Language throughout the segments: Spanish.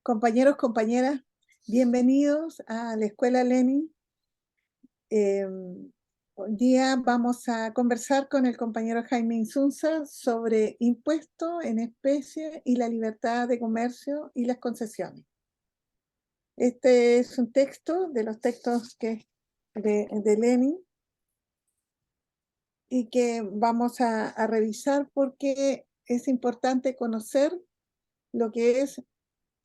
Compañeros, compañeras, bienvenidos a la Escuela Lenin. Hoy día vamos a conversar con el compañero Jaime Insunza sobre impuestos en especie y la libertad de comercio y las concesiones. Este es un texto de los textos de Lenin y que vamos a revisar porque es importante conocer lo que es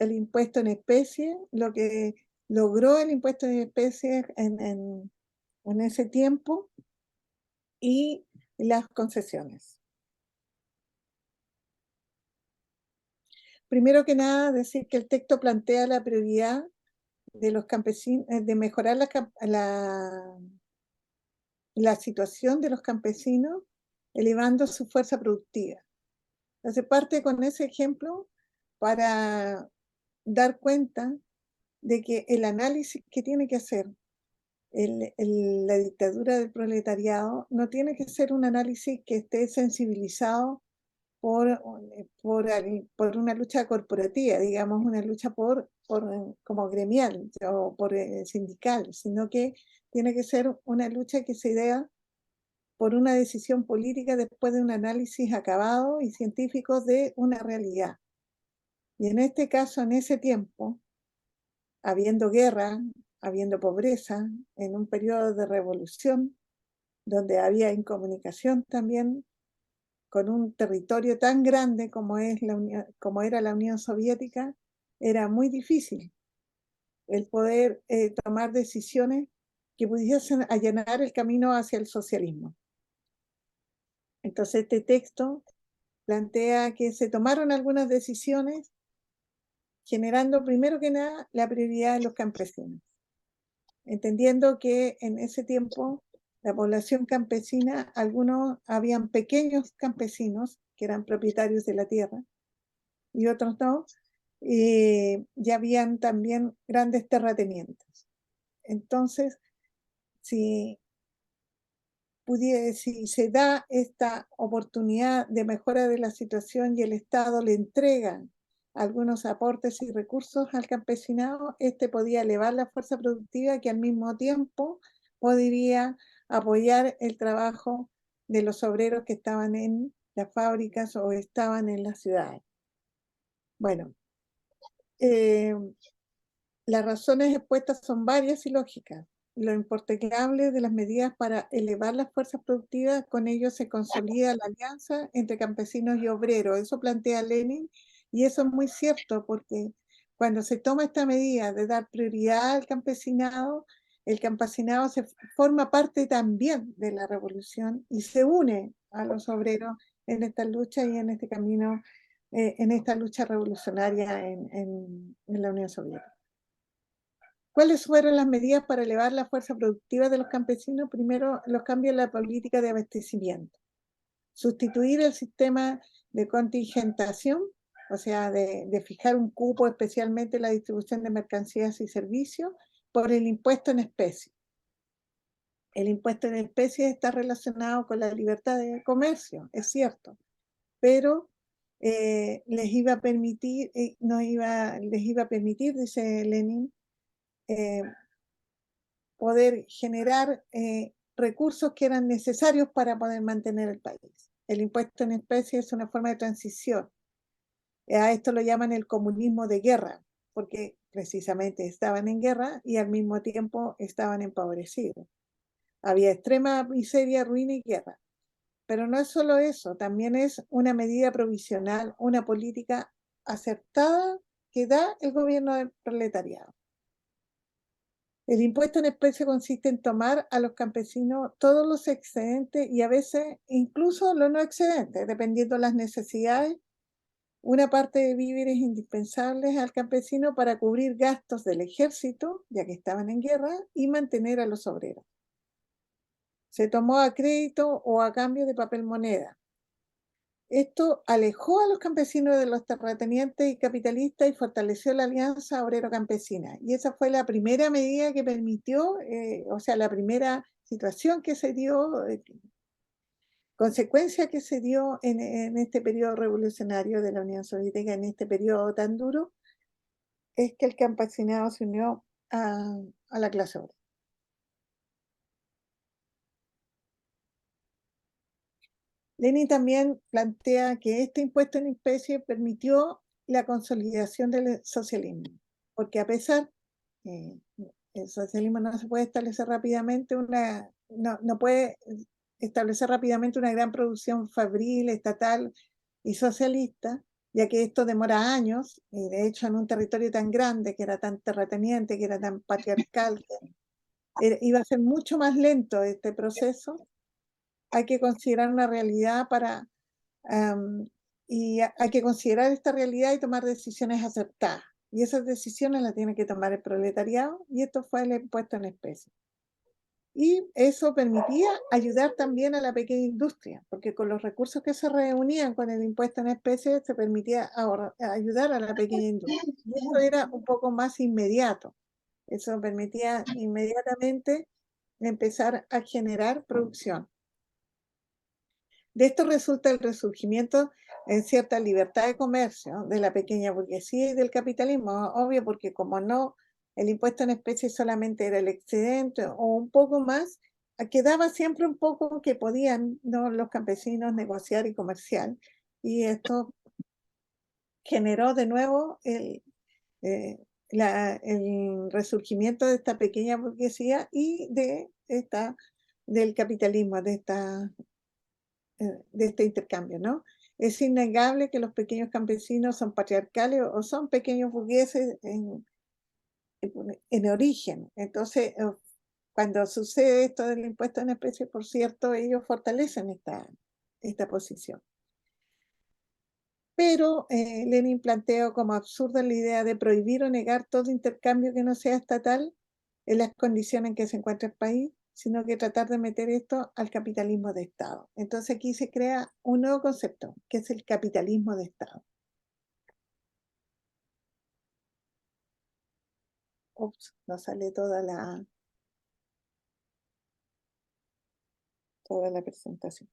el impuesto en especie, lo que logró el impuesto en especie en ese tiempo y las concesiones. Primero que nada, decir que el texto plantea la prioridad de los campesinos, de mejorar la situación de los campesinos, elevando su fuerza productiva. Hace parte con ese ejemplo para dar cuenta de que el análisis que tiene que hacer la dictadura del proletariado no tiene que ser un análisis que esté sensibilizado por una lucha corporativa, digamos, una lucha como gremial o por sindical, sino que tiene que ser una lucha que se dé por una decisión política después de un análisis acabado y científico de una realidad. Y en este caso, en ese tiempo, habiendo guerra, habiendo pobreza, en un periodo de revolución, donde había incomunicación también, con un territorio tan grande como era la Unión Soviética, era muy difícil el poder tomar decisiones que pudiesen allanar el camino hacia el socialismo. Entonces este texto plantea que se tomaron algunas decisiones generando primero que nada la prioridad de los campesinos, entendiendo que en ese tiempo la población campesina, algunos habían pequeños campesinos que eran propietarios de la tierra y otros no, ya habían también grandes terratenientes. Entonces, si se da esta oportunidad de mejora de la situación y el Estado le entrega algunos aportes y recursos al campesinado, este podía elevar la fuerza productiva que al mismo tiempo podría apoyar el trabajo de los obreros que estaban en las fábricas o estaban en las ciudades. Bueno, las razones expuestas son varias y lógicas. Lo importante de las medidas para elevar las fuerzas productivas, con ello se consolida la alianza entre campesinos y obreros. Eso plantea Lenin y eso es muy cierto porque cuando se toma esta medida de dar prioridad al campesinado, el campesinado se forma parte también de la revolución y se une a los obreros en esta lucha y en este camino, en esta lucha revolucionaria en la Unión Soviética. ¿Cuáles fueron las medidas para elevar la fuerza productiva de los campesinos? Primero, los cambios en la política de abastecimiento. Sustituir el sistema de contingentación, o sea, de fijar un cupo especialmente en la distribución de mercancías y servicios, por el impuesto en especie. El impuesto en especie está relacionado con la libertad de comercio, es cierto, pero les iba a permitir, dice Lenin, poder generar recursos que eran necesarios para poder mantener el país. El impuesto en especie es una forma de transición. A esto lo llaman el comunismo de guerra, porque precisamente estaban en guerra y al mismo tiempo estaban empobrecidos. Había extrema miseria, ruina y guerra. Pero no es solo eso, también es una medida provisional, una política acertada que da el gobierno del proletariado. El impuesto en especie consiste en tomar a los campesinos todos los excedentes y a veces incluso los no excedentes, dependiendo de las necesidades, una parte de víveres indispensables al campesino para cubrir gastos del ejército, ya que estaban en guerra, y mantener a los obreros. Se tomó a crédito o a cambio de papel moneda. Esto alejó a los campesinos de los terratenientes y capitalistas y fortaleció la alianza obrero-campesina. Y esa fue la primera medida que permitió, o sea, la primera situación que se dio, consecuencia que se dio en este periodo revolucionario de la Unión Soviética, en este periodo tan duro, es que el campesinado se unió a la clase obrera. Lenin también plantea que este impuesto en especie permitió la consolidación del socialismo, porque a pesar, eh, el socialismo no se puede establecer rápidamente, no puede establecer rápidamente una gran producción fabril, estatal y socialista, ya que esto demora años, y de hecho en un territorio tan grande, que era tan terrateniente, que era tan patriarcal, iba a ser mucho más lento este proceso. Hay que considerar una realidad hay que considerar esta realidad y tomar decisiones acertadas. Y esas decisiones las tiene que tomar el proletariado, y esto fue el impuesto en especie. Y eso permitía ayudar también a la pequeña industria, porque con los recursos que se reunían con el impuesto en especie se permitía ayudar a la pequeña industria. Y eso era un poco más inmediato. Eso permitía inmediatamente empezar a generar producción. De esto resulta el resurgimiento en cierta libertad de comercio de la pequeña burguesía y del capitalismo, obvio, porque como no, el impuesto en especie solamente era el excedente o un poco más, quedaba siempre un poco que podían, ¿no?, los campesinos negociar y comerciar, y esto generó de nuevo eh, el resurgimiento de esta pequeña burguesía y del capitalismo, de este intercambio, ¿no? Es innegable que los pequeños campesinos son patriarcales o son pequeños burgueses en origen. Entonces, cuando sucede esto del impuesto en especie, por cierto, ellos fortalecen esta posición. Pero Lenin planteó como absurda la idea de prohibir o negar todo intercambio que no sea estatal en las condiciones en que se encuentra el país, sino que tratar de meter esto al capitalismo de Estado. Entonces aquí se crea un nuevo concepto, que es el capitalismo de Estado. Ups, no sale toda la presentación.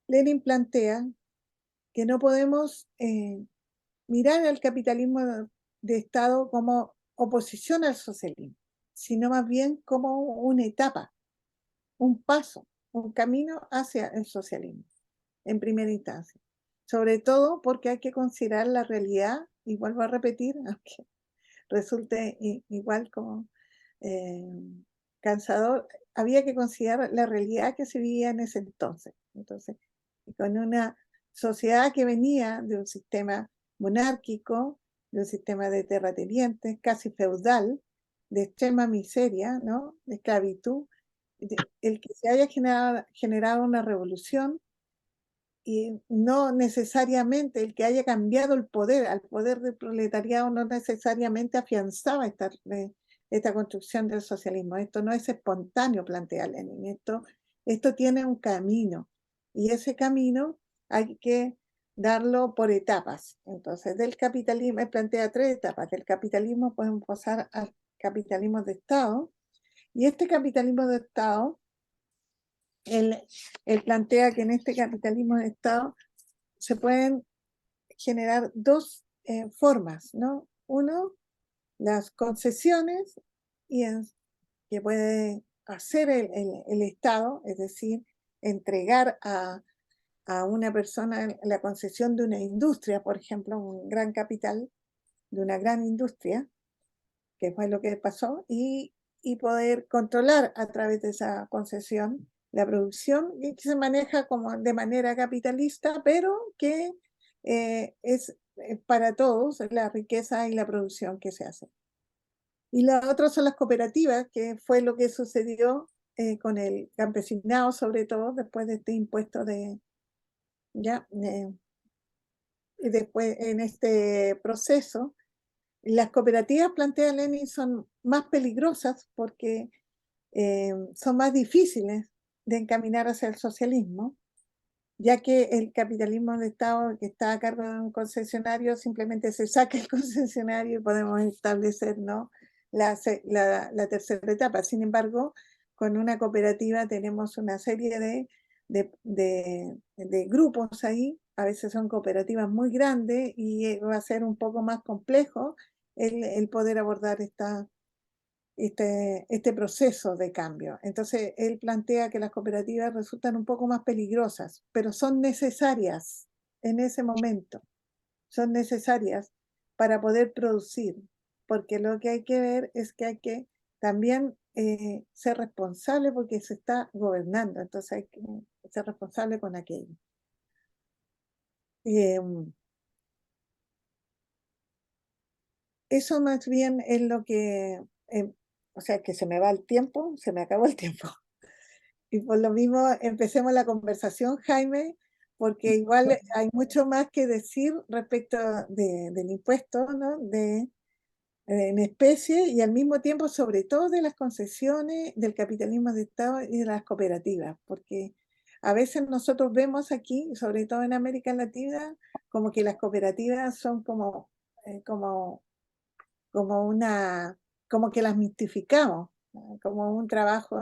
Lenin plantea que no podemos mirar al capitalismo de Estado como oposición al socialismo, sino más bien como una etapa, un paso, un camino hacia el socialismo, en primera instancia. Sobre todo porque hay que considerar la realidad, y vuelvo a repetir, aunque resulte igual como eh, cansador, había que considerar la realidad que se vivía en ese entonces. Entonces, con una sociedad que venía de un sistema monárquico, de un sistema de terratenientes, casi feudal, de extrema miseria, ¿no?, de esclavitud, el que se haya generado una revolución, y no necesariamente el que haya cambiado el poder al poder del proletariado no necesariamente afianzaba esta construcción del socialismo. Esto no es espontáneo, plantea Lenin. Esto tiene un camino, y ese camino hay que darlo por etapas. Entonces, del capitalismo, él plantea 3 etapas. Del capitalismo podemos pasar al capitalismo de Estado, y este capitalismo de Estado, él plantea que en este capitalismo de Estado se pueden generar 2 formas, ¿no? Uno, las concesiones, que puede hacer el Estado, es decir, entregar a una persona la concesión de una industria, por ejemplo, un gran capital de una gran industria, que fue lo que pasó, y poder controlar a través de esa concesión la producción, y que se maneja como de manera capitalista, pero que es para todos la riqueza y la producción que se hace. Y la otra son las cooperativas, que fue lo que sucedió con el campesinado, sobre todo después de este impuesto y después en este proceso. Las cooperativas, plantea Lenin, son más peligrosas porque son más difíciles de encaminar hacia el socialismo, ya que el capitalismo de Estado, que está a cargo de un concesionario, simplemente se saca el concesionario y podemos establecer, ¿no?, la tercera etapa. Sin embargo, con una cooperativa tenemos una serie de grupos ahí, a veces son cooperativas muy grandes y va a ser un poco más complejo el poder abordar este proceso de cambio. Entonces, él plantea que las cooperativas resultan un poco más peligrosas, pero son necesarias en ese momento, son necesarias para poder producir, porque lo que hay que ver es que hay que también ser responsable porque se está gobernando, entonces hay que ser responsable con aquello. Eso más bien es lo que, o sea, que se me va el tiempo, se me acabó el tiempo. Y por lo mismo empecemos la conversación, Jaime, porque igual hay mucho más que decir respecto del impuesto, ¿no? En especie y al mismo tiempo, sobre todo, de las concesiones, del capitalismo de Estado y de las cooperativas, porque a veces nosotros vemos aquí, sobre todo en América Latina, como que las cooperativas son como como que las mistificamos, ¿no? Como un trabajo,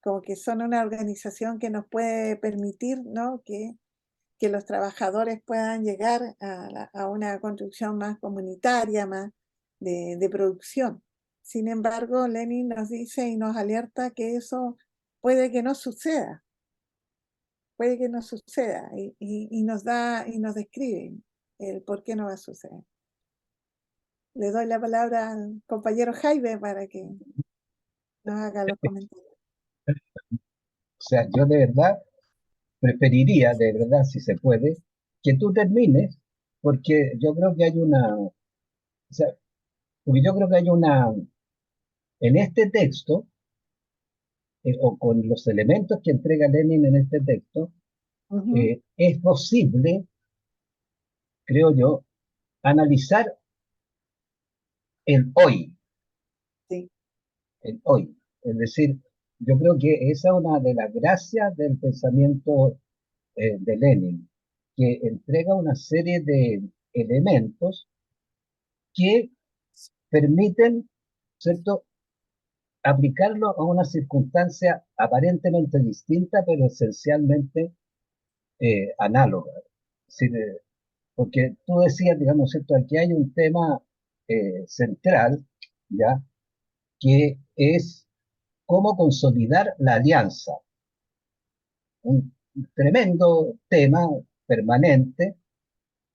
como que son una organización que nos puede permitir, ¿no? Que los trabajadores puedan llegar a una construcción más comunitaria, más de producción. Sin embargo, Lenin nos dice y nos alerta que eso puede que no suceda, puede que no suceda, y nos describe el por qué no va a suceder. Le doy la palabra al compañero Jaime para que nos haga los comentarios. O sea, yo de verdad preferiría, de verdad, si se puede, que tú termines, porque yo creo que hay o sea, porque yo creo que hay en este texto, o con los elementos que entrega Lenin en este texto, Ujú, es posible, creo yo, analizar el hoy, sí. el hoy. Es decir, yo creo que esa es una de las gracias del pensamiento de Lenin, que entrega una serie de elementos que permiten, ¿cierto?, aplicarlo a una circunstancia aparentemente distinta, pero esencialmente análoga. Es decir, porque tú decías, digamos, ¿cierto?, aquí hay un tema central, ¿ya?, que es cómo consolidar la alianza. Un tremendo tema permanente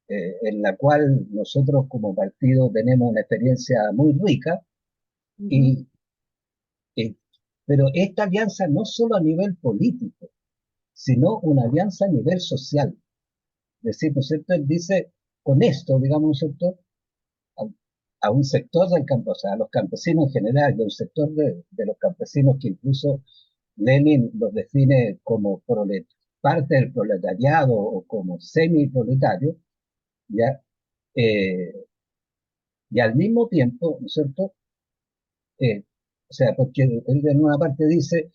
en la cual nosotros como partido tenemos una experiencia muy rica, Ujú, y, eh, pero esta alianza no solo a nivel político, sino una alianza a nivel social. Es decir, ¿no es cierto? Él dice, con esto, digamos, ¿no es cierto?, a, a un sector del campo, o sea, a los campesinos en general, y a un sector de los campesinos que incluso Lenin los define como parte del proletariado o como semi-proletarios, ¿ya? Eh, y al mismo tiempo, ¿no es cierto? O sea, porque él en una parte dice,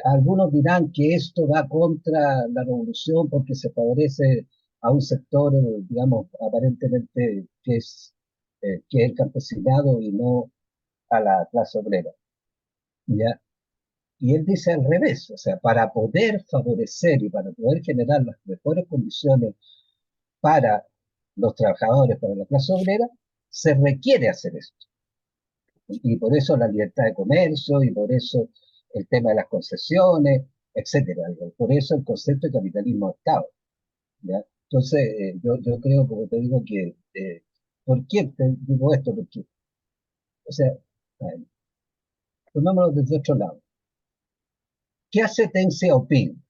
algunos dirán que esto va contra la revolución porque se favorece a un sector, digamos, aparentemente que es el campesinado y no a la clase obrera, ¿ya? Y él dice al revés, o sea, para poder favorecer y para poder generar las mejores condiciones para los trabajadores, para la clase obrera, se requiere hacer esto. Y por eso la libertad de comercio, y por eso el tema de las concesiones, etcétera. Por eso el concepto de capitalismo de Estado, ¿ya? Entonces, yo creo, como te digo, que, ¿por qué te digo esto? Porque, o sea, tomémoslo desde otro lado. ¿Qué hace Deng Xiaoping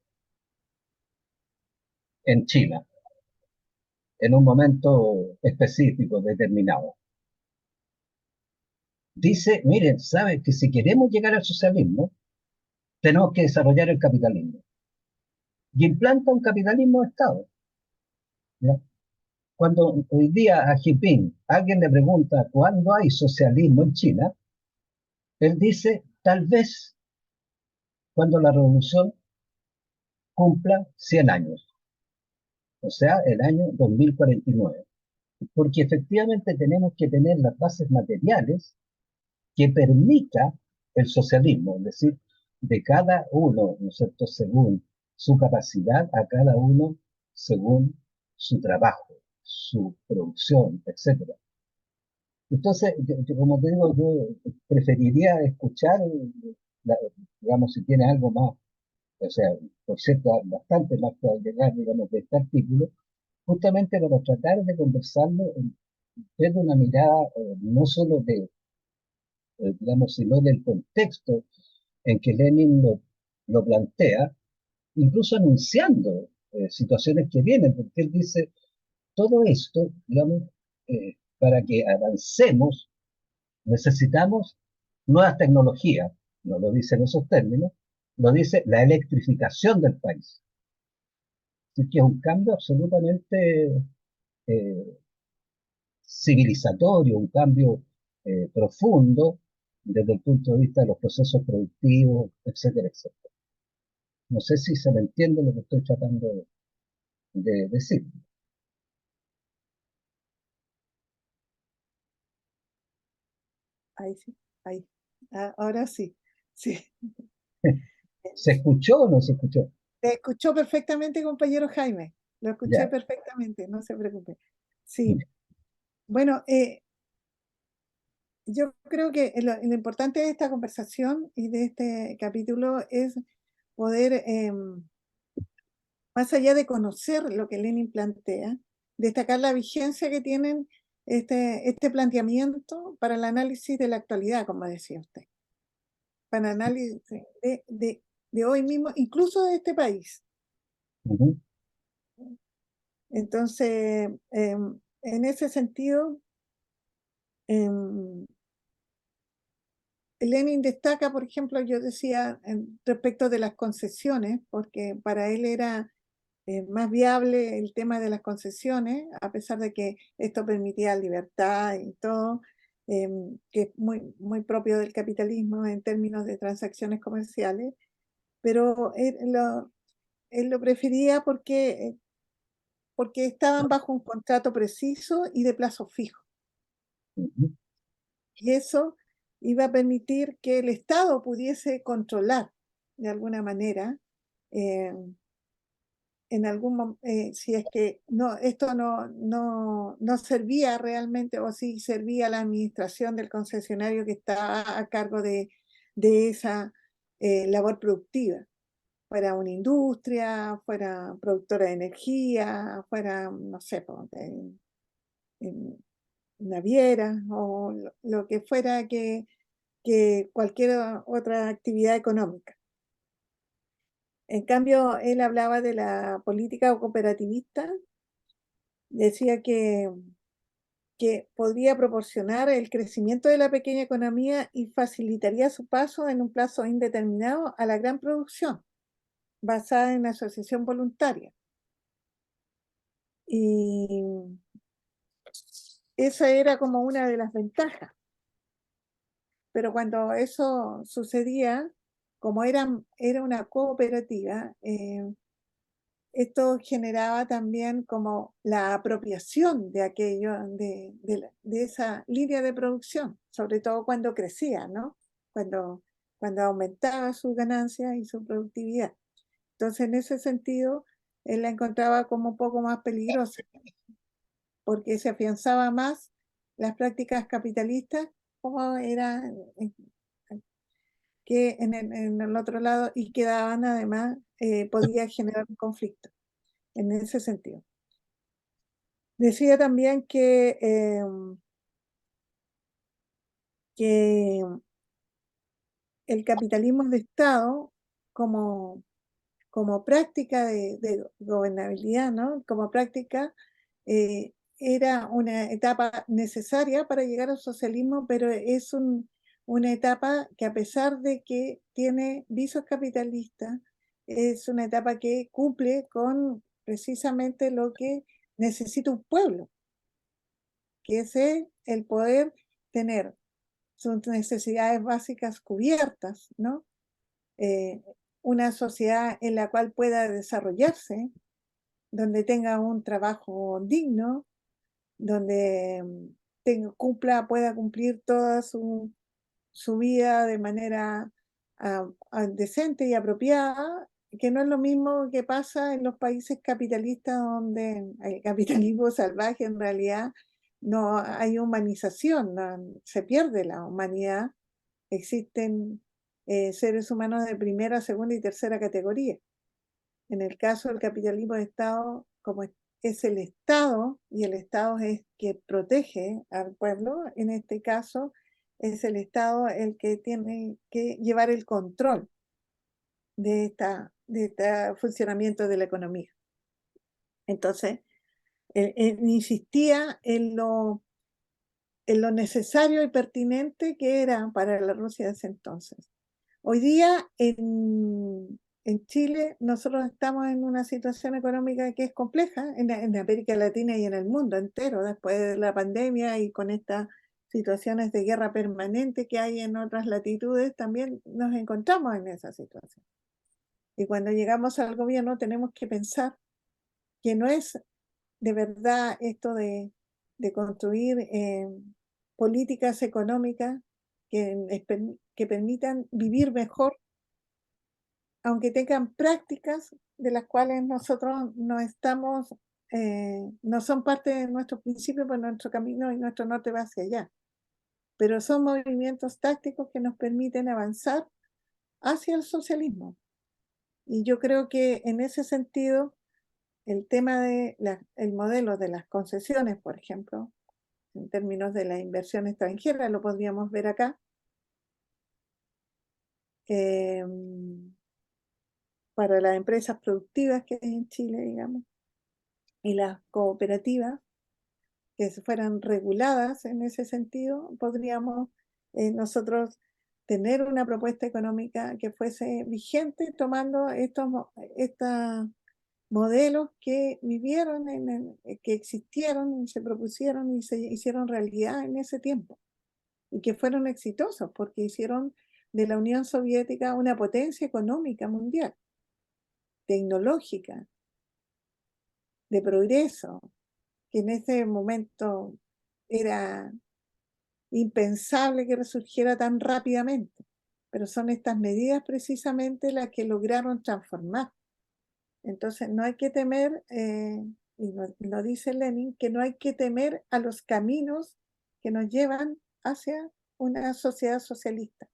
en China en un momento específico, determinado? Dice, miren, ¿saben que si queremos llegar al socialismo, tenemos que desarrollar el capitalismo? Y implanta un capitalismo de Estado, ¿ya? Cuando hoy día a Jinping alguien le pregunta cuándo hay socialismo en China, él dice tal vez cuando la revolución cumpla 100 años, o sea, el año 2049. Porque efectivamente tenemos que tener las bases materiales que permita el socialismo, es decir, de cada uno, ¿no es cierto?, según su capacidad, a cada uno según su trabajo, su producción, etcétera. Entonces, como te digo, yo preferiría escuchar, la- digamos, si tiene algo más, o sea, por cierto, bastante más que agregar, digamos, de este artículo, justamente para tratar de conversarlo desde una mirada no solo de, digamos, sino del contexto en que Lenin lo plantea, incluso anunciando situaciones que vienen, porque él dice, todo esto, digamos, para que avancemos, necesitamos nuevas tecnologías, no lo dice en esos términos, lo dice la electrificación del país. Así que es un cambio absolutamente eh, civilizatorio, un cambio profundo desde el punto de vista de los procesos productivos, etcétera, etcétera. No sé si se me entiende lo que estoy tratando de decir. Ahí sí, ahí. Ahora sí, sí. ¿Se escuchó o no se escuchó? Te escuchó perfectamente, compañero Jaime. Lo escuché Ya. perfectamente, no se preocupe. Sí, bueno, yo creo que lo importante de esta conversación y de este capítulo es poder, más allá de conocer lo que Lenin plantea, destacar la vigencia que tienen este planteamiento para el análisis de la actualidad, como decía usted, para el análisis de hoy mismo, incluso de este país. Ujú. Entonces, en ese sentido, em, Lenin destaca, por ejemplo, yo decía respecto de las concesiones, porque para él era más viable el tema de las concesiones, a pesar de que esto permitía libertad y todo, que es muy propio del capitalismo en términos de transacciones comerciales, pero él lo prefería porque estaban bajo un contrato preciso y de plazo fijo. Ujú. Y eso iba a permitir que el Estado pudiese controlar de alguna manera, eh, si es que esto no servía realmente o si servía a la administración del concesionario que estaba a cargo de esa labor productiva, fuera una industria, fuera productora de energía, fuera, no sé, naviera o lo que fuera que cualquier otra actividad económica. En cambio, él hablaba de la política cooperativista, decía que podría proporcionar el crecimiento de la pequeña economía y facilitaría su paso en un plazo indeterminado a la gran producción, basada en asociación voluntaria. Y esa era como una de las ventajas. Pero cuando eso sucedía, como era una cooperativa, esto generaba también como la apropiación de aquello, de esa línea de producción, sobre todo cuando crecía, ¿no? Cuando aumentaba sus ganancias y su productividad. Entonces, en ese sentido, él la encontraba como un poco más peligrosa, porque se afianzaba más las prácticas capitalistas, como era que en el otro lado, y que daban además, podía generar un conflicto en ese sentido. Decía también que el capitalismo de Estado como, como práctica de gobernabilidad, ¿no? Como práctica, era una etapa necesaria para llegar al socialismo, pero es una etapa que a pesar de que tiene visos capitalistas, es una etapa que cumple con precisamente lo que necesita un pueblo, que es el poder tener sus necesidades básicas cubiertas, ¿no? Eh, una sociedad en la cual pueda desarrollarse, donde tenga un trabajo digno, donde pueda cumplir todas su vida de manera decente y apropiada, que no es lo mismo que pasa en los países capitalistas donde el capitalismo salvaje en realidad no hay humanización, se pierde la humanidad, existen seres humanos de primera, segunda y tercera categoría. En el caso del capitalismo de Estado, como es el Estado y el Estado es que protege al pueblo, en este caso es el Estado el que tiene que llevar el control de este funcionamiento de la economía. Entonces, él insistía en lo necesario y pertinente que era para la Rusia de ese entonces. Hoy día en Chile nosotros estamos en una situación económica que es compleja en América Latina y en el mundo entero, después de la pandemia y con estas situaciones de guerra permanente que hay en otras latitudes, también nos encontramos en esa situación. Y cuando llegamos al gobierno tenemos que pensar que no es de verdad esto de construir políticas económicas que permitan vivir mejor, aunque tengan prácticas de las cuales nosotros no estamos, no son parte de nuestro principio, pues nuestro camino y nuestro norte va hacia allá. Pero son movimientos tácticos que nos permiten avanzar hacia el socialismo. Y yo creo que en ese sentido, el tema de el modelo de las concesiones, por ejemplo, en términos de la inversión extranjera, lo podríamos ver acá. Para las empresas productivas que hay en Chile, digamos, y las cooperativas que fueran reguladas en ese sentido, podríamos nosotros tener una propuesta económica que fuese vigente tomando estos modelos que vivieron, que existieron y se propusieron y se hicieron realidad en ese tiempo y que fueron exitosos porque hicieron de la Unión Soviética una potencia económica mundial, tecnológica, de progreso, que en ese momento era impensable que resurgiera tan rápidamente. Pero son estas medidas precisamente las que lograron transformar. Entonces no hay que temer, y lo dice Lenin, que no hay que temer a los caminos que nos llevan hacia una sociedad socialista.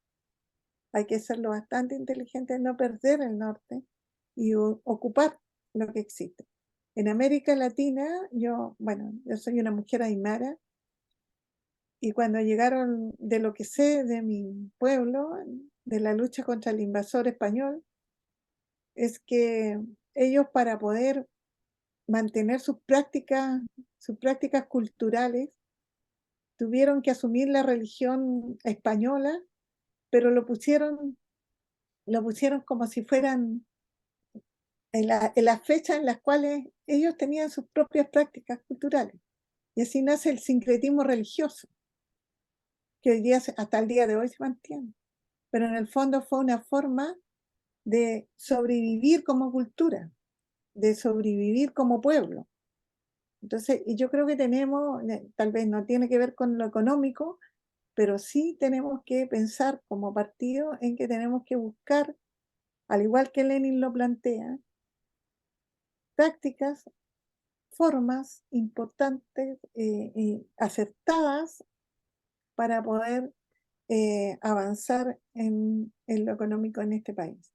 Hay que ser lo bastante inteligente, no perder el norte y ocupar lo que existe. En América Latina, yo soy una mujer aymara, y cuando llegaron, de lo que sé de mi pueblo, de la lucha contra el invasor español, es que ellos, para poder mantener sus prácticas culturales, tuvieron que asumir la religión española, pero lo pusieron como si fueran en las fechas en las cuales ellos tenían sus propias prácticas culturales. Y así nace el sincretismo religioso, que hoy día, hasta el día de hoy, se mantiene. Pero en el fondo fue una forma de sobrevivir como cultura, de sobrevivir como pueblo. Entonces, y yo creo que tenemos, tal vez no tiene que ver con lo económico, pero sí tenemos que pensar como partido en que tenemos que buscar, al igual que Lenin lo plantea, prácticas, formas importantes, acertadas para poder avanzar en lo económico en este país.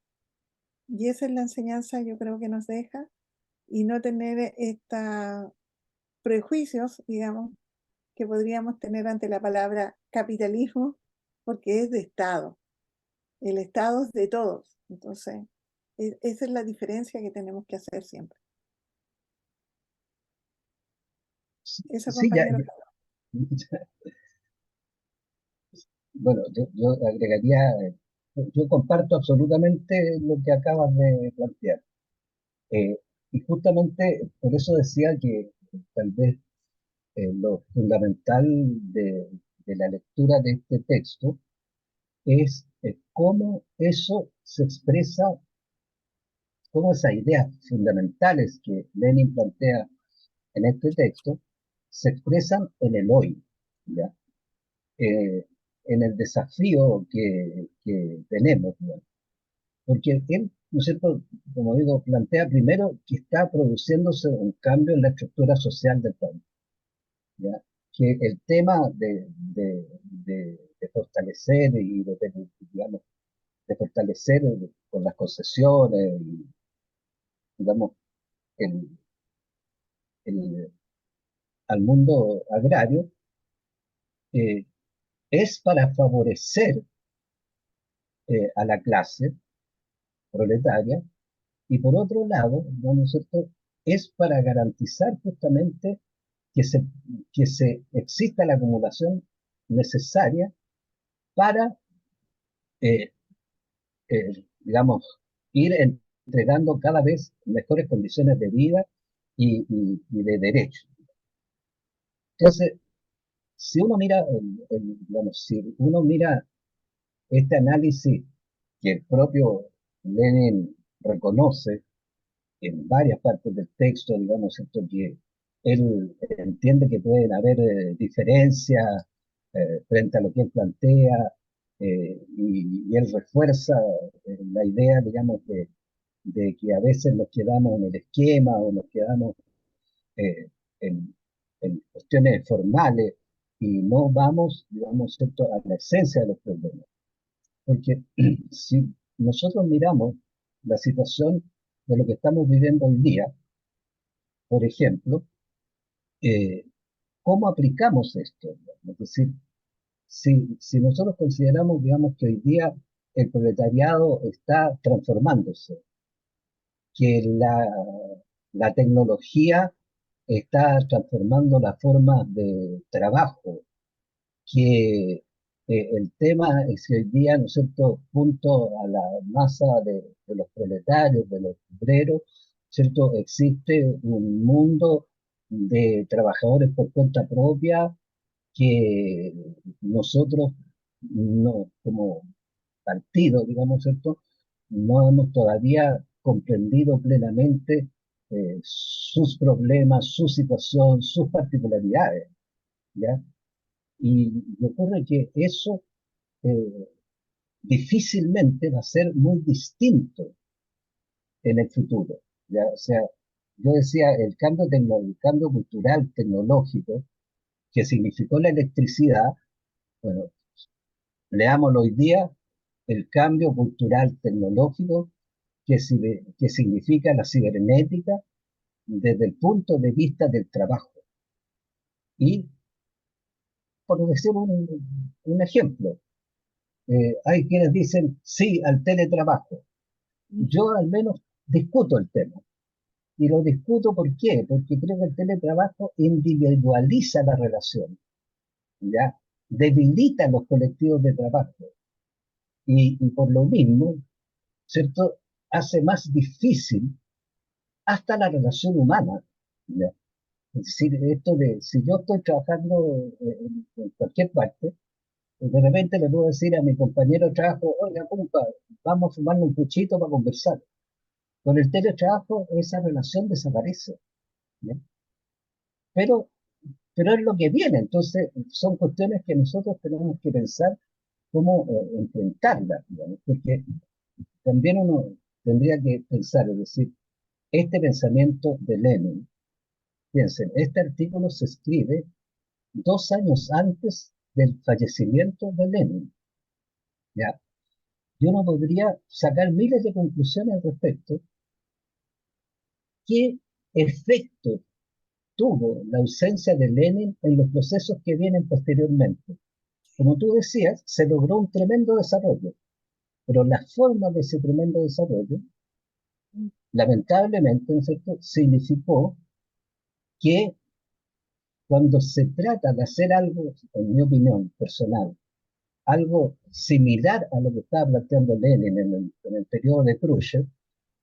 Y esa es la enseñanza, yo creo, que nos deja, y no tener estos prejuicios, digamos, que podríamos tener ante la palabra capitalismo, porque es de Estado. El Estado es de todos. Entonces, esa es la diferencia que tenemos que hacer siempre. Eso, Sí, compañero. bueno, yo agregaría, yo comparto absolutamente lo que acabas de plantear. Y justamente por eso decía que tal vez lo fundamental de la lectura de este texto es cómo eso se expresa, cómo esas ideas fundamentales que Lenin plantea en este texto se expresan en el hoy, ¿ya? en el desafío que tenemos, digamos. Porque él, ¿no es cierto?, como digo, plantea primero que está produciéndose un cambio en la estructura social del país, ¿ya? Que el tema de fortalecer y digamos, de fortalecer con las concesiones, y, digamos, el, el- al mundo agrario, eh, es para favorecer a la clase proletaria, y por otro lado, ¿no es cierto?, es para garantizar justamente que se exista la acumulación necesaria para, eh, digamos, ir entregando cada vez mejores condiciones de vida y de derecho. Entonces, si uno mira, digamos, si uno mira este análisis que el propio Lenin reconoce en varias partes del texto, digamos, esto que él entiende que pueden haber diferencias frente a lo que él plantea, y él refuerza la idea, digamos, de que a veces nos quedamos en el esquema o nos quedamos eh, en, en cuestiones formales y no vamos, digamos, ¿cierto?, a la esencia de los problemas. Porque si nosotros miramos la situación de lo que estamos viviendo hoy día, por ejemplo, eh, ¿cómo aplicamos esto? Es decir, si nosotros consideramos, digamos, que hoy día el proletariado está transformándose, que la tecnología está transformando las formas de trabajo, que el tema es que hoy día, ¿no es cierto?, junto a la masa de los proletarios, de los obreros, ¿cierto?, existe un mundo de trabajadores por cuenta propia que nosotros, no, como partido, digamos, ¿cierto?, no hemos todavía comprendido plenamente sus problemas, su situación, sus particularidades, ¿ya? Y ocurre que eso eh, difícilmente va a ser muy distinto en el futuro, ¿ya? O sea, yo decía, el cambio cultural tecnológico que significó la electricidad, bueno, leámoslo hoy día, el cambio cultural tecnológico que significa la cibernética desde el punto de vista del trabajo. Y, por decir un ejemplo, hay quienes dicen sí al teletrabajo. Yo al menos discuto el tema. Y lo discuto ¿por qué? Porque creo que el teletrabajo individualiza la relación, ¿ya? Debilita los colectivos de trabajo. Y por lo mismo, ¿cierto?, hace más difícil hasta la relación humana, ¿ya? Es decir, esto de, si yo estoy trabajando en cualquier parte, de repente le puedo decir a mi compañero de trabajo, oiga, compa, vamos a fumar un puchito para conversar. Con el teletrabajo esa relación desaparece, ¿ya? Pero, pero es lo que viene, entonces son cuestiones que nosotros tenemos que pensar cómo enfrentarlas, digamos, porque también uno tendría que pensar, es decir, este pensamiento de Lenin, piensen, este artículo se escribe 2 años antes del fallecimiento de Lenin, ¿ya? Yo no podría sacar miles de conclusiones al respecto. ¿Qué efecto tuvo la ausencia de Lenin en los procesos que vienen posteriormente? Como tú decías, se logró un tremendo desarrollo, pero la forma de ese tremendo desarrollo, lamentablemente, ¿no es cierto?, significó que cuando se trata de hacer algo, en mi opinión personal, algo similar a lo que estaba planteando Lenin en el periodo de Khrushchev,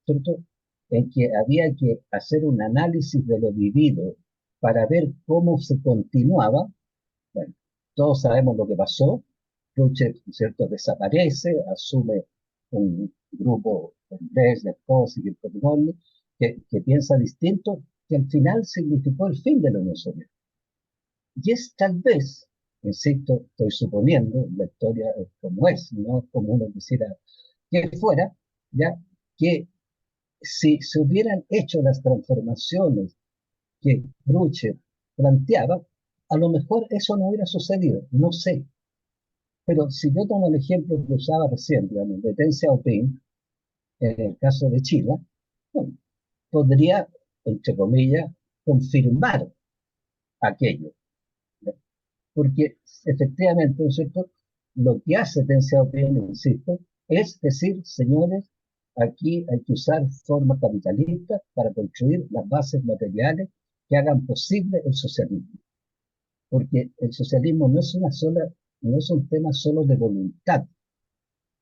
¿cierto?, en que había que hacer un análisis de lo vivido para ver cómo se continuaba. Bueno, todos sabemos lo que pasó. Khrushchev, ¿cierto?, desaparece, asume un grupo, Brezhnev, Kosygin, el Podgorny, que piensa distinto, que al final significó el fin de la Unión Soviética. Y es tal vez insisto, estoy suponiendo, la historia es como es, no es como uno quisiera que fuera, ya que si se hubieran hecho las transformaciones que Bruche planteaba, a lo mejor eso no hubiera sucedido, no sé. Pero si yo tomo el ejemplo que usaba recién, digamos, de Deng Xiaoping, en el caso de China, bueno, podría, entre comillas, confirmar aquello. ¿No? Porque efectivamente, ¿no es cierto? Lo que hace Deng Xiaoping, insisto, es decir, señores, aquí hay que usar formas capitalistas para construir las bases materiales que hagan posible el socialismo. Porque el socialismo no es un tema solo de voluntad,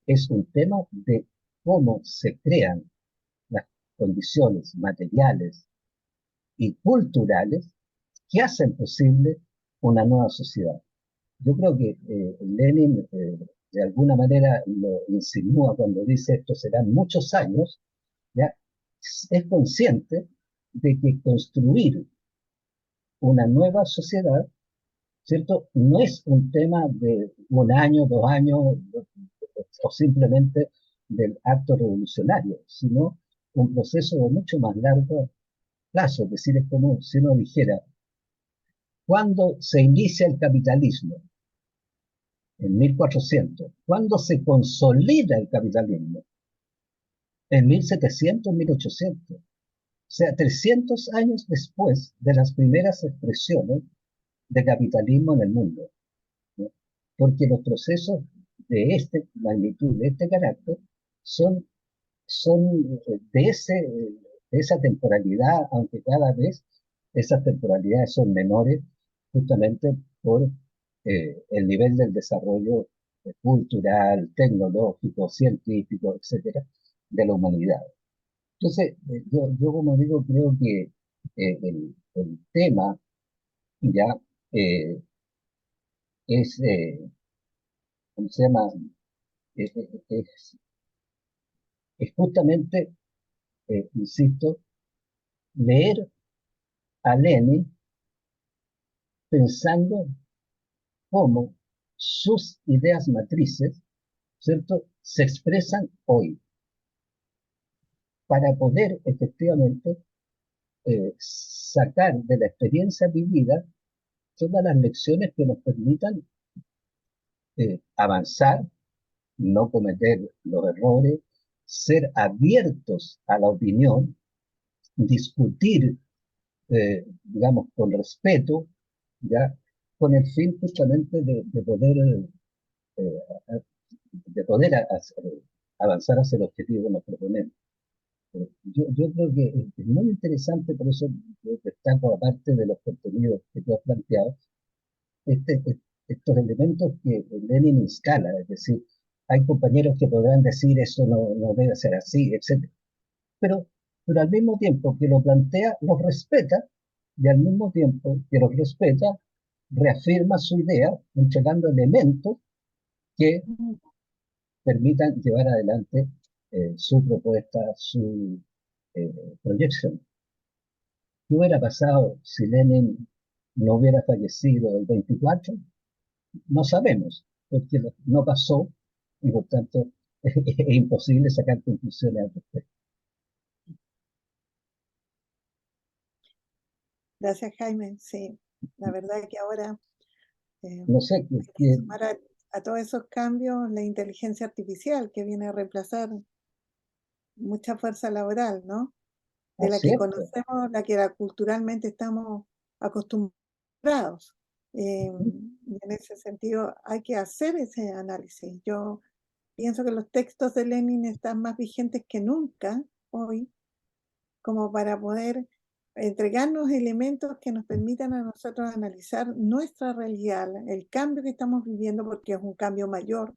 es un tema de cómo se crean las condiciones materiales y culturales que hacen posible una nueva sociedad. Yo creo que Lenin de alguna manera lo insinúa cuando dice esto serán muchos años, ¿ya? Es consciente de que construir una nueva sociedad, ¿cierto? No es un tema de un año, 2 años o simplemente del acto revolucionario, sino un proceso de mucho más largo plazo. Es decir, es como si uno dijera, ¿cuándo se inicia el capitalismo? En 1400. ¿Cuándo se consolida el capitalismo? En 1700, 1800. O sea, 300 años después de las primeras expresiones de capitalismo en el mundo. ¿No? Porque los procesos de esta magnitud, de este carácter, son, son de esa temporalidad, aunque cada vez esas temporalidades son menores, justamente por el nivel del desarrollo cultural, tecnológico, científico, etcétera, de la humanidad. Entonces, yo como digo, creo que el tema ya eh, es, ¿cómo se llama? Es, es- es justamente, insisto, leer a Lenin pensando cómo sus ideas matrices, ¿cierto?, se expresan hoy para poder efectivamente sacar de la experiencia vivida todas las lecciones que nos permitan avanzar, no cometer los errores, ser abiertos a la opinión, discutir, digamos, con respeto, ¿ya? Con el fin justamente eh, de poder avanzar hacia el objetivo que nos proponemos. Yo creo que es muy interesante, por eso yo destaco, aparte de los contenidos que tú has planteado, este, estos elementos que Lenin instala, es decir, hay compañeros que podrán decir eso no debe ser así, etcétera. Pero, pero al mismo tiempo que lo plantea, los respeta, y al mismo tiempo que los respeta, reafirma su idea, entregando elementos que permitan llevar adelante su propuesta, su eh, proyección. ¿Qué hubiera pasado si Lenin no hubiera fallecido el 24? No sabemos, porque no pasó y por tanto es imposible sacar conclusiones al respecto. Gracias, Jaime. Sí, la verdad que ahora No sé, hay que sumar a todos esos cambios la inteligencia artificial que viene a reemplazar mucha fuerza laboral, ¿no? De la que cierto. conocemos, la que culturalmente estamos acostumbrados. Y en ese sentido hay que hacer ese análisis. Yo pienso que los textos de Lenin están más vigentes que nunca hoy, como para poder entregarnos elementos que nos permitan a nosotros analizar nuestra realidad, el cambio que estamos viviendo, porque es un cambio mayor.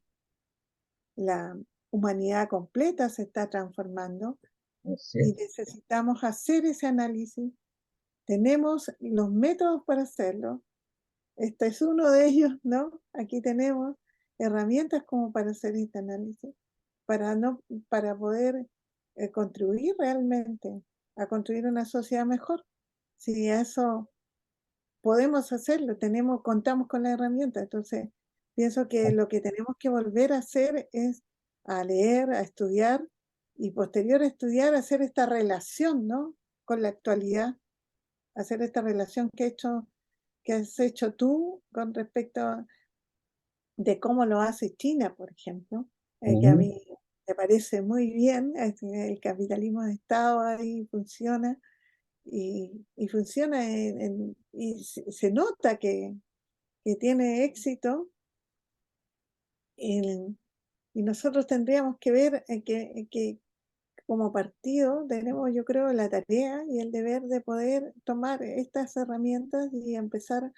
La humanidad completa se está transformando Es y cierto. necesitamos hacer ese análisis. Tenemos los métodos para hacerlo. Este es uno de ellos, ¿no? Aquí tenemos herramientas como para hacer este análisis, no, para poder contribuir realmente a construir una sociedad mejor. Si eso podemos hacerlo, contamos con la herramienta. Entonces, pienso que lo que tenemos que volver a hacer es a leer, a estudiar y posterior a estudiar, hacer esta relación, ¿no? Con la actualidad, hacer esta relación que has hecho tú con respecto de cómo lo hace China, por ejemplo, que a mí me parece muy bien. El capitalismo de Estado ahí funciona y funciona y se nota que tiene éxito. Y nosotros tendríamos que ver que como partido tenemos, yo creo, la tarea y el deber de poder tomar estas herramientas y empezar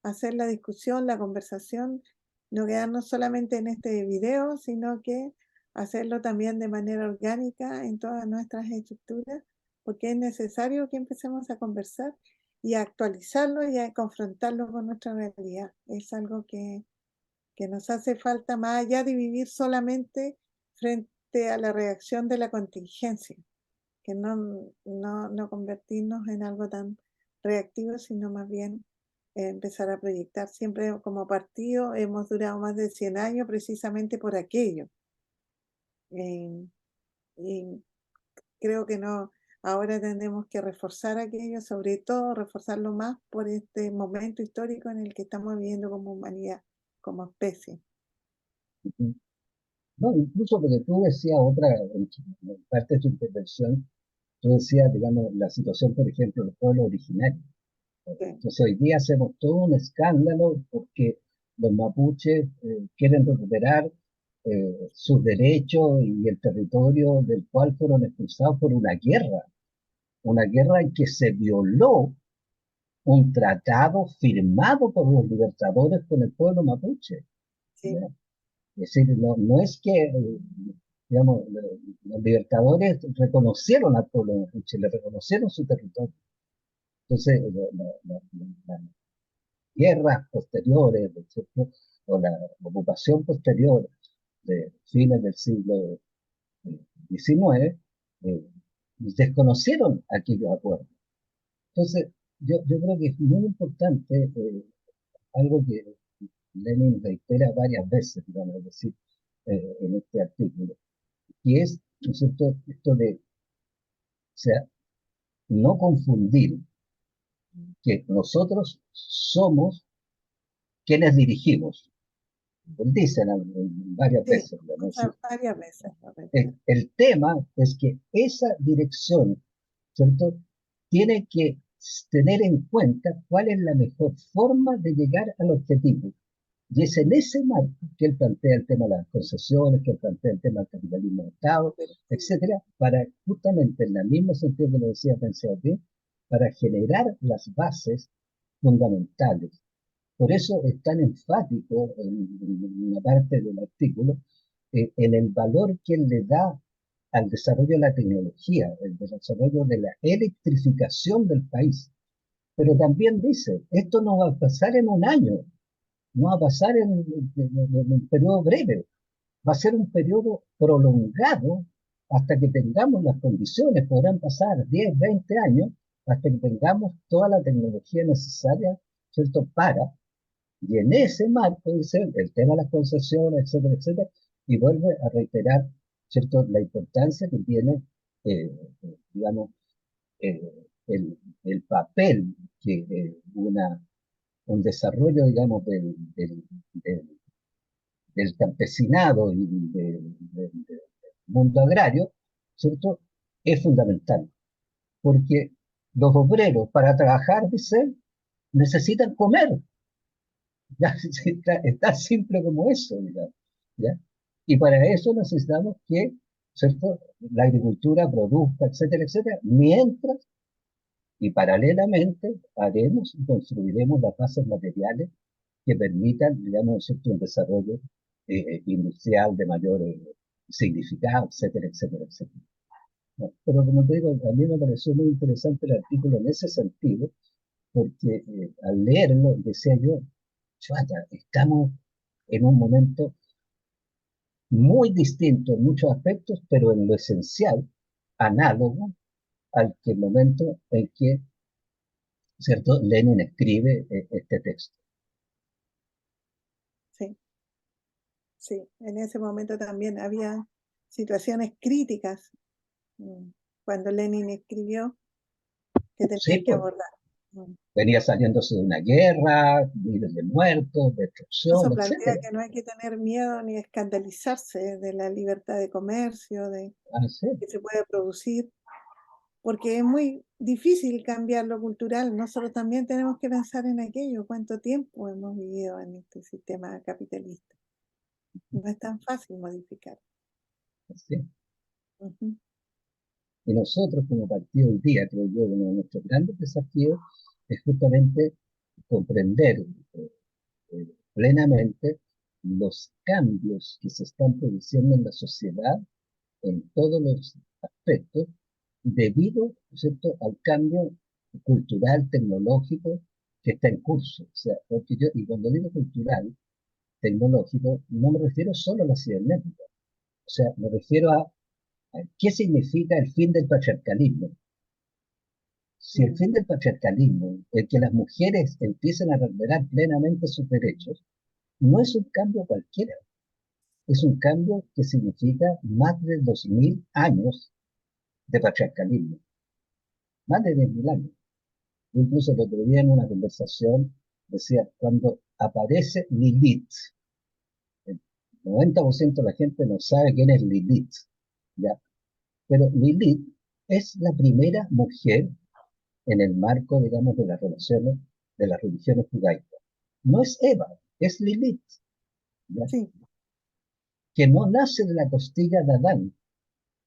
a hacer la discusión, la conversación, no quedarnos solamente en este video, sino que hacerlo también de manera orgánica en todas nuestras estructuras, porque es necesario que empecemos a conversar y a actualizarlo y a confrontarlo con nuestra realidad. Es algo que nos hace falta, más allá de vivir solamente frente a la reacción de la contingencia, que no convertirnos en algo tan reactivo, sino más bien empezar a proyectar. Siempre como partido hemos durado más de 100 años precisamente por aquello. Y creo que no, ahora tendremos que reforzar aquello, sobre todo reforzarlo más por este momento histórico en el que estamos viviendo como humanidad, como especie. No, incluso porque tú decías en parte de tu intervención, tú decías, digamos, la situación, por ejemplo, de los pueblos originarios. Entonces hoy día hacemos todo un escándalo porque los mapuches quieren recuperar sus derechos y el territorio del cual fueron expulsados por una guerra en que se violó un tratado firmado por los libertadores con el pueblo mapuche. Sí. Es decir, no es que, digamos, los libertadores reconocieron al pueblo mapuche, le reconocieron su territorio. Entonces, las guerras posteriores, ¿cierto? O la ocupación posterior de fines del siglo XIX, desconocieron aquellos acuerdos. Entonces, yo creo que es muy importante algo que Lenin reitera varias veces, digamos, es decir, en este artículo, y es, ¿no es cierto?, esto de, o sea, no confundir que nosotros somos quienes dirigimos. Él dice varias Sí, veces, ¿no? Es decir, varias veces. el tema es que esa dirección, ¿cierto?, tiene que tener en cuenta cuál es la mejor forma de llegar al objetivo. Y es en ese marco que él plantea el tema de las concesiones, que él plantea el tema del capitalismo de Estado, etcétera, para justamente en el mismo sentido que lo decía Penseo, para generar las bases fundamentales. Por eso es tan enfático en una parte del artículo en el valor que él le da al desarrollo de la tecnología, el desarrollo de la electrificación del país. Pero también dice, esto no va a pasar en un año, no va a pasar en un periodo breve, va a ser un periodo prolongado hasta que tengamos las condiciones, podrán pasar 10, 20 años, hasta que tengamos toda la tecnología necesaria, ¿cierto?, y en ese marco, dice, el tema de las concesiones, etcétera, etcétera, y vuelve a reiterar, ¿cierto?, la importancia que tiene, digamos, el papel que un desarrollo, digamos, del campesinado y del mundo agrario, ¿cierto?, es fundamental, porque los obreros para trabajar, dice, necesitan comer. Ya, está simple como eso, digamos, ¿ya? Y para eso necesitamos que, ¿cierto?, la agricultura produzca, etcétera, etcétera, mientras y paralelamente haremos y construiremos las bases materiales que permitan, digamos, ¿cierto?, un desarrollo industrial de mayor significado, etcétera, etcétera, etcétera. ¿No? Pero como te digo, a mí me pareció muy interesante el artículo en ese sentido, porque al leerlo decía yo, chuata, estamos en un momento muy distinto en muchos aspectos, pero en lo esencial, análogo al que el momento en que ¿cierto? Lenin escribe este texto. Sí, sí. En ese momento también había situaciones críticas cuando Lenin escribió que Sí, tenía que pues, abordar. Mm. venía saliéndose de una guerra, miles de muertos, Eso destrucción, plantea etcétera. que no hay que tener miedo ni escandalizarse de la libertad de comercio, de Así, que se puede producir, porque es muy difícil cambiar lo cultural. Nosotros también tenemos que pensar en aquello, cuánto tiempo hemos vivido en este sistema capitalista. No es tan fácil modificar. así. Ujú. Y nosotros como partido hoy día, creo yo, uno de nuestros grandes desafíos es justamente comprender plenamente los cambios que se están produciendo en la sociedad en todos los aspectos debido, ¿cierto?, al cambio cultural, tecnológico que está en curso. O sea, porque yo, y cuando digo cultural, tecnológico, no me refiero solo a la cibernética. O sea, me refiero a qué significa el fin del patriarcalismo. Si el Mm. fin del patriarcalismo es que las mujeres empiecen a recuperar plenamente sus derechos, no es un cambio cualquiera, es un cambio que significa más de 2000 años de patriarcalismo, más de 10.000 años. Incluso el otro día en una conversación decía, cuando aparece Lilith, el 90% de la gente no sabe quién es Lilith, ¿ya? Pero Lilith es la primera mujer en el marco, digamos, de las relaciones de las religiones judaicas. No es Eva, es Lilith, ¿ya? Sí, Que no nace de la costilla de Adán,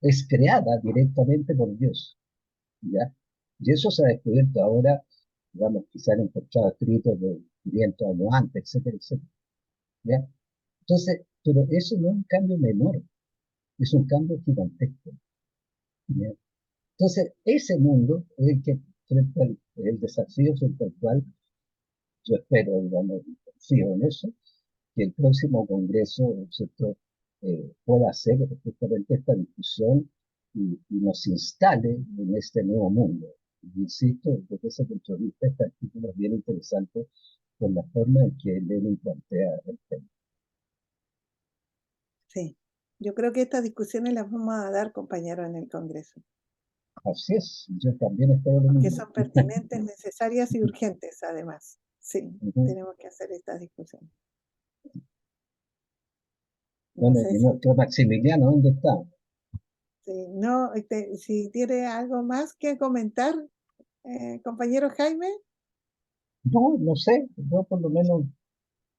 es creada directamente por Dios, ¿ya? Y eso se ha descubierto ahora, digamos, quizá han encontrado escritos de 500 años antes, etcétera, etcétera, ¿ya? Entonces, pero eso no es un cambio menor, es un cambio gigantesco, ¿ya? Entonces, ese mundo es el que, frente al el desafío frente al cual yo espero, digamos, confío en eso, que el próximo Congreso, ¿cierto?, pueda hacer justamente esta discusión y nos instale en este nuevo mundo. Insisto, desde ese punto de vista, este artículo es bien interesante por la forma en que Lenin plantea el tema. sí. Yo creo que estas discusiones las vamos a dar, compañeros, en el Congreso, Así es, yo también espero lo porque mismo. son pertinentes, necesarias y urgentes, además. Sí, Ujú. tenemos que hacer estas discusiones. No Bueno, sé y si, nuestro Maximiliano, ¿dónde está? no, si tiene algo más que comentar, compañero Jaime. No, no sé, yo por lo menos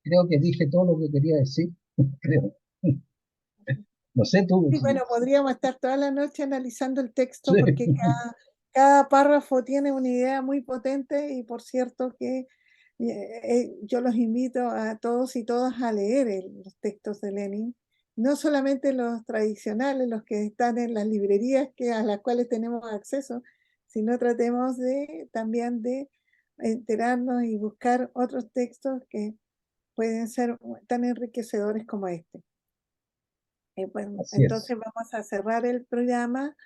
creo que dije todo lo que quería decir, creo. No sé tú. Sí, bueno, podríamos estar toda la noche analizando el texto Sí, porque cada párrafo tiene una idea muy potente y por cierto que yo los invito a todos y todas a leer los textos de Lenin, no solamente los tradicionales, los que están en las librerías a las cuales tenemos acceso, sino tratemos también de enterarnos y buscar otros textos que pueden ser tan enriquecedores como este. Pues, así es. entonces vamos a cerrar el programa.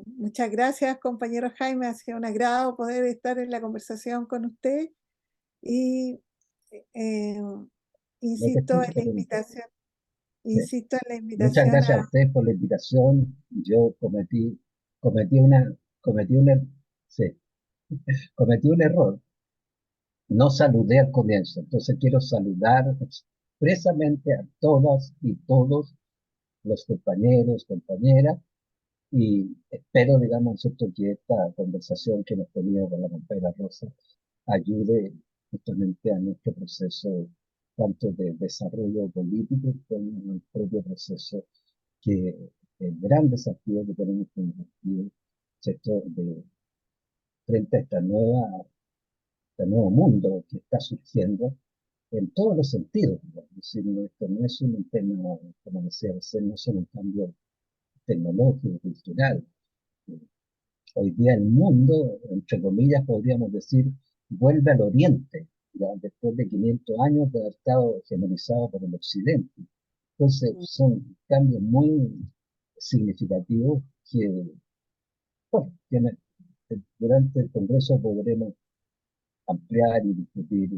Muchas gracias, compañero Jaime. Ha sido un agrado poder estar en la conversación con usted y eh, Lo que insisto en escucho te la pregunto. invitación, Sí. insisto en la Muchas invitación gracias a a, ustedes por la invitación. Yo cometí una, cometí un, sí, cometí un error. No saludé al comienzo. Entonces quiero saludar expresamente a todas y todos los compañeros, compañeras, y espero, digamos, ¿cierto?, que esta conversación que hemos tenido con la compañera Rosa ayude justamente a nuestro proceso tanto de desarrollo político como el propio proceso que el gran desafío que tenemos como partido, ¿cierto?, frente a este nuevo mundo que está surgiendo en todos los sentidos, ¿no? Es decir, esto no es un tema, como decía recién, no es un cambio tecnológico, cultural. Hoy día el mundo, entre comillas, podríamos decir, vuelve al oriente, ya después de 500 años de haber estado hegemonizado por el occidente. Entonces, son cambios muy significativos que, bueno, durante el Congreso podremos ampliar y discutir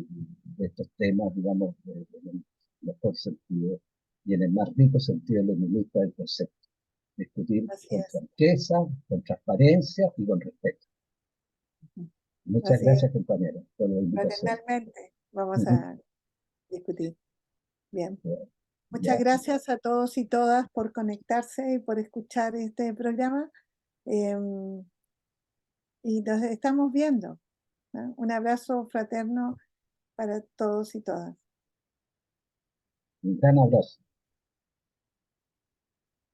estos temas, digamos, en el mejor sentido y en el más rico sentido leninista del concepto. Discutir Así con es, franqueza, con transparencia y con respeto. Muchas así es. gracias, compañeros, por la invitación. Fraternalmente vamos Ujú. a discutir. Bien. Muchas Ya, gracias a todos y todas por conectarse y por escuchar este programa. Y nos estamos viendo, ¿no? Un abrazo fraterno para todos y todas. un gran abrazo.